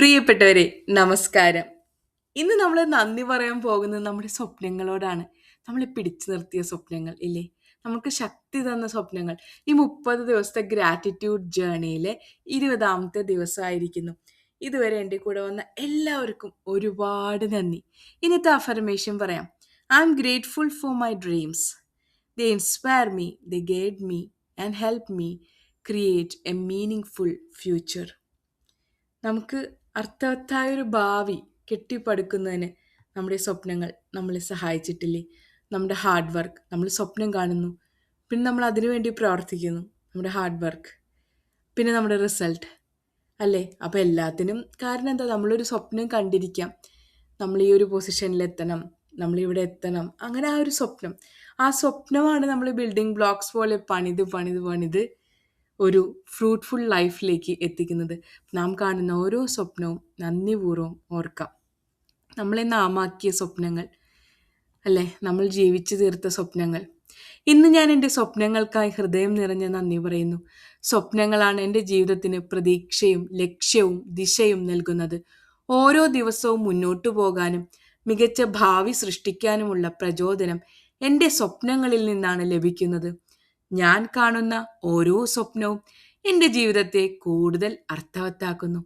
പ്രിയപ്പെട്ടവരെ, നമസ്കാരം. ഇന്ന് നമ്മൾ നന്ദി പറയാൻ പോകുന്നത് നമ്മുടെ സ്വപ്നങ്ങളോടാണ്. നമ്മളെ പിടിച്ചു നിർത്തിയ സ്വപ്നങ്ങൾ ഇല്ലേ? നമുക്ക് ശക്തി തന്ന സ്വപ്നങ്ങൾ. ഈ 30 ദിവസത്തെ ഗ്രാറ്റിറ്റ്യൂഡ് ജേർണിയിലെ 20ാമത്തെ ദിവസമായിരിക്കുന്നു. ഇതുവരെ എൻ്റെ കൂടെ വന്ന എല്ലാവർക്കും ഒരുപാട് നന്ദി. ഇന്നത്തെ അഫർമേഷൻ പറയാം. I M grateful for my dreams. They inspire me, they guide me and help me create A meaning full future. നമുക്ക് അർത്ഥവത്തായൊരു ഭാവി കെട്ടിപ്പടുക്കുന്നതിന് നമ്മുടെ സ്വപ്നങ്ങൾ നമ്മളെ സഹായിച്ചിട്ടില്ലേ? നമ്മുടെ ഹാർഡ് വർക്ക്, നമ്മൾ സ്വപ്നം കാണുന്നു, പിന്നെ നമ്മൾ അതിനു വേണ്ടി പ്രവർത്തിക്കുന്നു, നമ്മുടെ ഹാർഡ് വർക്ക്, പിന്നെ നമ്മുടെ റിസൾട്ട് അല്ലേ? അപ്പോൾ എല്ലാത്തിനും കാരണം എന്താ? നമ്മളൊരു സ്വപ്നം കണ്ടിരിക്കാം, നമ്മൾ ഈ ഒരു പൊസിഷനിൽ എത്തണം, നമ്മളിവിടെ എത്തണം, അങ്ങനെ ആ ഒരു സ്വപ്നം, ആ സ്വപ്നമാണ് നമ്മൾ ബിൽഡിംഗ് ബ്ലോക്സ് പോലെ പണിത് പണിത് പണിത് ഒരു ഫ്രൂട്ട്ഫുൾ ലൈഫിലേക്ക് എത്തിക്കുന്നത്. നാം കാണുന്ന ഓരോ സ്വപ്നവും നന്ദിപൂർവ്വം ഓർക്കാം. നമ്മളെ നാമാക്കിയ സ്വപ്നങ്ങൾ അല്ലേ? നമ്മൾ ജീവിച്ചു തീർത്ത സ്വപ്നങ്ങൾ. ഇന്ന് ഞാൻ എൻ്റെ സ്വപ്നങ്ങൾക്കായി ഹൃദയം നിറഞ്ഞ നന്ദി പറയുന്നു. സ്വപ്നങ്ങളാണ് എൻ്റെ ജീവിതത്തിന് പ്രതീക്ഷയും ലക്ഷ്യവും ദിശയും നൽകുന്നത്. ഓരോ ദിവസവും മുന്നോട്ടു പോകാനും മികച്ച ഭാവി സൃഷ്ടിക്കാനുമുള്ള പ്രചോദനം എൻ്റെ സ്വപ്നങ്ങളിൽ നിന്നാണ് ലഭിക്കുന്നത്. ഞാൻ കാണുന്ന ഓരോ സ്വപ്നവും എൻ്റെ ജീവിതത്തെ കൂടുതൽ അർത്ഥവത്താക്കുന്നു.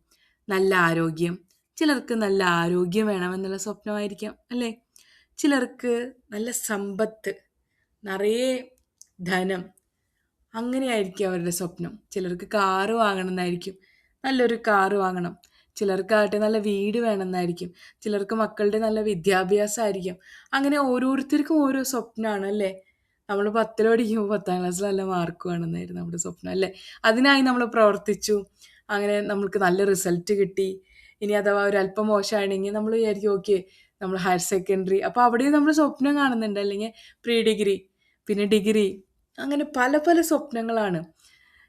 നല്ല ആരോഗ്യം, ചിലർക്ക് നല്ല ആരോഗ്യം വേണമെന്നുള്ള സ്വപ്നമായിരിക്കാം അല്ലേ? ചിലർക്ക് നല്ല സമ്പത്ത്, നിറയെ ധനം, അങ്ങനെയായിരിക്കും അവരുടെ സ്വപ്നം. ചിലർക്ക് കാറ് വാങ്ങണം എന്നായിരിക്കും, നല്ലൊരു കാറ് വാങ്ങണം. ചിലർക്കാകട്ടെ നല്ല വീട് വേണമെന്നായിരിക്കും. ചിലർക്ക് മക്കളുടെ നല്ല വിദ്യാഭ്യാസമായിരിക്കും. അങ്ങനെ ഓരോരുത്തർക്കും ഓരോ സ്വപ്നമാണ് അല്ലേ? നമ്മൾ 10 പഠിക്കുമ്പോൾ 10ാം ക്ലാസ്സിൽ നല്ല മാർക്ക് വേണമെന്നായിരുന്നു നമ്മുടെ സ്വപ്നം അല്ലേ? അതിനായി നമ്മൾ പ്രവർത്തിച്ചു, അങ്ങനെ നമ്മൾക്ക് നല്ല റിസൾട്ട് കിട്ടി. ഇനി അഥവാ ഒരു അല്പം മോശമാണെങ്കിൽ നമ്മൾ വിചാരിക്കും ഓക്കെ, നമ്മൾ ഹയർ സെക്കൻഡറി, അപ്പോൾ അവിടെയും നമ്മൾ സ്വപ്നം കാണുന്നുണ്ട്. അല്ലെങ്കിൽ പ്രീ ഡിഗ്രി, പിന്നെ ഡിഗ്രി, അങ്ങനെ പല പല സ്വപ്നങ്ങളാണ്.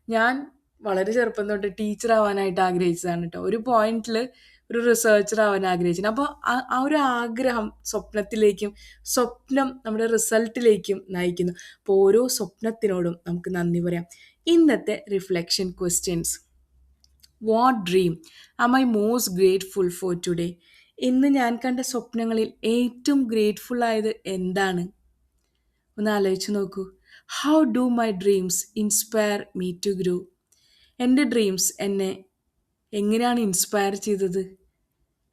ഞാൻ വളരെ ചെറുപ്പം തൊട്ട് ടീച്ചർ ആവാനായിട്ട് ആഗ്രഹിച്ചതാണ് കേട്ടോ. ഒരു പോയിന്റിൽ ഒരു റിസർച്ചർ ആവാൻ ആഗ്രഹിച്ചിട്ടുണ്ട്. അപ്പോൾ ആ ഒരു ആഗ്രഹം സ്വപ്നത്തിലേക്കും സ്വപ്നം നമ്മുടെ റിസൾട്ടിലേക്കും നയിക്കുന്നു. അപ്പോൾ ഓരോ സ്വപ്നത്തിനോടും നമുക്ക് നന്ദി പറയാം. ഇന്നത്തെ reflection questions: what dream am I most grateful for today? ഇന്ന് ഞാൻ കണ്ട സ്വപ്നങ്ങളിൽ ഏറ്റവും ഗ്രേറ്റ്ഫുൾ ആയത് എന്താണ്? ഒന്ന് ആലോചിച്ച് നോക്കൂ. How do my dreams inspire me to grow? എൻ്റെ ഡ്രീംസ് എന്നെ എങ്ങനെയാണ് ഇൻസ്പയർ ചെയ്തത്?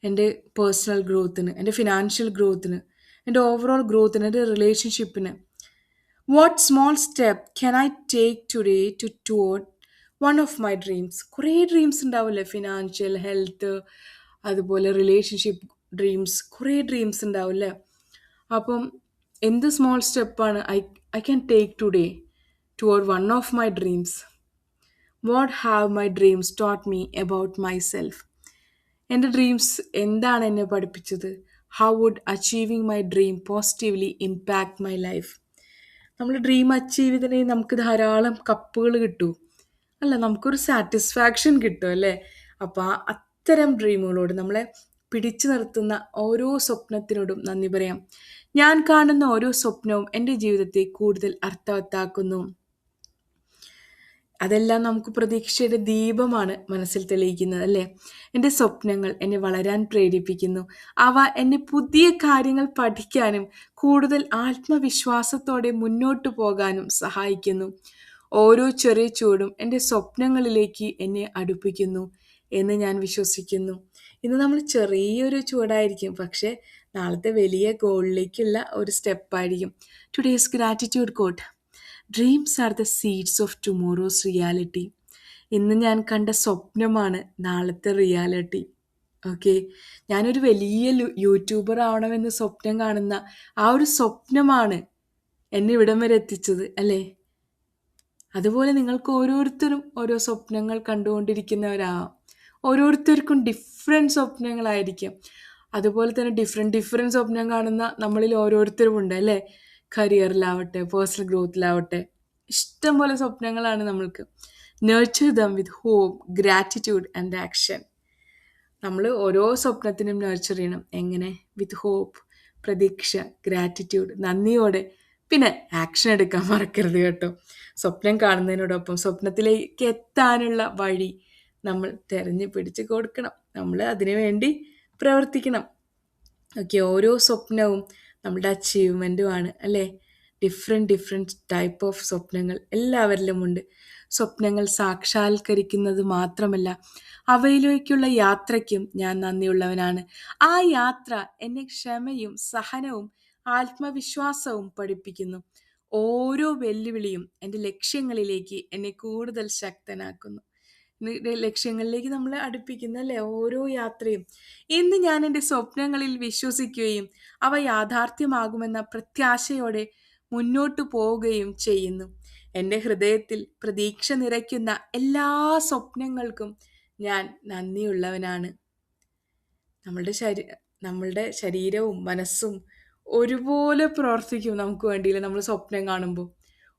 എൻ്റെ പേഴ്സണൽ ഗ്രോത്തിന്, എൻ്റെ ഫിനാൻഷ്യൽ ഗ്രോത്തിന്, എൻ്റെ ഓവറോൾ ഗ്രോത്തിന്, എൻ്റെ റിലേഷൻഷിപ്പിന്. What small step can I take today to toward one of my dreams? കുറേ ഡ്രീംസ് ഉണ്ടാവില്ലേ? ഫിനാൻഷ്യൽ, ഹെൽത്ത്, അതുപോലെ റിലേഷൻഷിപ്പ് ഡ്രീംസ്, കുറേ ഡ്രീംസ് ഉണ്ടാവില്ലേ? അപ്പം എന്ത് സ്മോൾ സ്റ്റെപ്പാണ് I can take today toward one of my dreams? What have my dreams taught me about myself? എൻ്റെ dreams എന്താണ് എന്നെ പഠിപ്പിച്ചത്? How would achieving my dream positively impact my life? നമ്മൾ ഡ്രീം അച്ചീവ് ചെയ്തിട്ടുണ്ടെങ്കിൽ നമുക്ക് ധാരാളം കപ്പുകൾ കിട്ടും അല്ല, നമുക്കൊരു സാറ്റിസ്ഫാക്ഷൻ കിട്ടും അല്ലേ? അപ്പോൾ അത്തരം ഡ്രീമുകളോട്, നമ്മളെ പിടിച്ചു നിർത്തുന്ന ഓരോ സ്വപ്നത്തിനോടും നന്ദി പറയാം. ഞാൻ കാണുന്ന ഓരോ സ്വപ്നവും എൻ്റെ ജീവിതത്തെ കൂടുതൽ അർത്ഥവത്താക്കുന്നു. അതെല്ലാം നമുക്ക് പ്രതീക്ഷയുടെ ദീപമാണ് മനസ്സിൽ തെളിയിക്കുന്നത് അല്ലേ? എൻ്റെ സ്വപ്നങ്ങൾ എന്നെ വളരാൻ പ്രേരിപ്പിക്കുന്നു. അവ എന്നെ പുതിയ കാര്യങ്ങൾ പഠിക്കാനും കൂടുതൽ ആത്മവിശ്വാസത്തോടെ മുന്നോട്ട് പോകാനും സഹായിക്കുന്നു. ഓരോ ചെറിയ ചൂടും എൻ്റെ സ്വപ്നങ്ങളിലേക്ക് എന്നെ അടുപ്പിക്കുന്നു എന്ന് ഞാൻ വിശ്വസിക്കുന്നു. ഇന്ന് നമ്മൾ ചെറിയൊരു ചൂടായിരിക്കും, പക്ഷേ നാളത്തെ വലിയ ഗോളിലേക്കുള്ള ഒരു സ്റ്റെപ്പായിരിക്കും. Today's gratitude quote: dreams are the seeds of tomorrow's reality. ഇന്ന് ഞാൻ കണ്ട സ്വപ്നമാണ് നാളത്തെ റിയാലിറ്റി. ഓക്കെ, ഞാനൊരു വലിയ യൂട്യൂബർ ആവണമെന്ന് സ്വപ്നം കാണുന്ന ആ ഒരു സ്വപ്നമാണ് എന്നെ ഇവിടം വരെ എത്തിച്ചത് അല്ലേ? അതുപോലെ നിങ്ങൾക്ക് ഓരോരുത്തരും ഓരോ സ്വപ്നങ്ങൾ കണ്ടുകൊണ്ടിരിക്കുന്നവരാവാം. ഓരോരുത്തർക്കും ഡിഫറെൻറ്റ് സ്വപ്നങ്ങളായിരിക്കും. അതുപോലെ തന്നെ ഡിഫറെൻറ്റ് സ്വപ്നം കാണുന്ന നമ്മളിൽ ഓരോരുത്തരും ഉണ്ട് അല്ലേ? കരിയറിലാവട്ടെ, പേഴ്സണൽ ഗ്രോത്തിലാവട്ടെ, ഇഷ്ടം പോലെ സ്വപ്നങ്ങളാണ് നമ്മൾക്ക്. Nurture them with hope, gratitude and action. നമ്മൾ ഓരോ സ്വപ്നത്തിനും നർച്ചർ ചെയ്യണം. എങ്ങനെ? വിത്ത് ഹോപ്പ്, പ്രതീക്ഷ, ഗ്രാറ്റിറ്റ്യൂഡ്, നന്ദിയോടെ, പിന്നെ ആക്ഷൻ എടുക്കാൻ മറക്കരുത് കേട്ടോ. സ്വപ്നം കാണുന്നതിനോടൊപ്പം സ്വപ്നത്തിലേക്ക് എത്താനുള്ള വഴി നമ്മൾ തെരഞ്ഞു പിടിച്ച് കൊടുക്കണം. നമ്മൾ അതിനു വേണ്ടി പ്രവർത്തിക്കണം. ഓക്കെ, ഓരോ സ്വപ്നവും നമ്മുടെ അച്ചീവ്മെൻറ്റുമാണ് അല്ലേ? ഡിഫറെൻറ്റ് ടൈപ്പ് ഓഫ് സ്വപ്നങ്ങൾ എല്ലാവരിലുമുണ്ട്. സ്വപ്നങ്ങൾ സാക്ഷാത്കരിക്കുന്നത് മാത്രമല്ല, അവയിലേക്കുള്ള യാത്രയ്ക്കും ഞാൻ നന്ദിയുള്ളവനാണ്. ആ യാത്ര എന്നെ ക്ഷമയും സഹനവും ആത്മവിശ്വാസവും പഠിപ്പിക്കുന്നു. ഓരോ വെല്ലുവിളിയും എൻ്റെ ലക്ഷ്യങ്ങളിലേക്ക് എന്നെ കൂടുതൽ ശക്തനാക്കുന്നു. ലക്ഷ്യങ്ങളിലേക്ക് നമ്മളെ അടുപ്പിക്കുന്നു അല്ലേ ഓരോ യാത്രയും. ഇന്ന് ഞാൻ എൻ്റെ സ്വപ്നങ്ങളിൽ വിശ്വസിക്കുകയും അവ യാഥാർത്ഥ്യമാകുമെന്ന പ്രത്യാശയോടെ മുന്നോട്ടു പോവുകയും ചെയ്യുന്നു. എൻ്റെ ഹൃദയത്തിൽ പ്രതീക്ഷ നിറയ്ക്കുന്ന എല്ലാ സ്വപ്നങ്ങൾക്കും ഞാൻ നന്ദിയുള്ളവനാണ്. നമ്മളുടെ നമ്മളുടെ ശരീരവും മനസ്സും ഒരുപോലെ പ്രവർത്തിക്കും നമുക്ക് വേണ്ടിയില്ലേ നമ്മൾ സ്വപ്നം കാണുമ്പോൾ.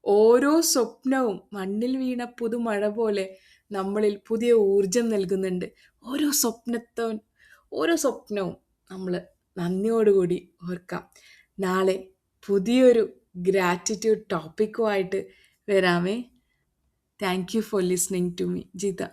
ഓരോ സ്വപ്നവും മണ്ണിൽ വീണ പുതുമഴ പോലെ നമ്മളിൽ പുതിയ ഊർജം നൽകുന്നുണ്ട്. ഓരോ ഓരോ സ്വപ്നവും നമ്മൾ നന്ദിയോടുകൂടി ഓർക്കാം. നാളെ പുതിയൊരു ഗ്രാറ്റിറ്റ്യൂഡ് ടോപ്പിക്കുമായിട്ട് വരാമേ. Thank you for listening to me, Jitha.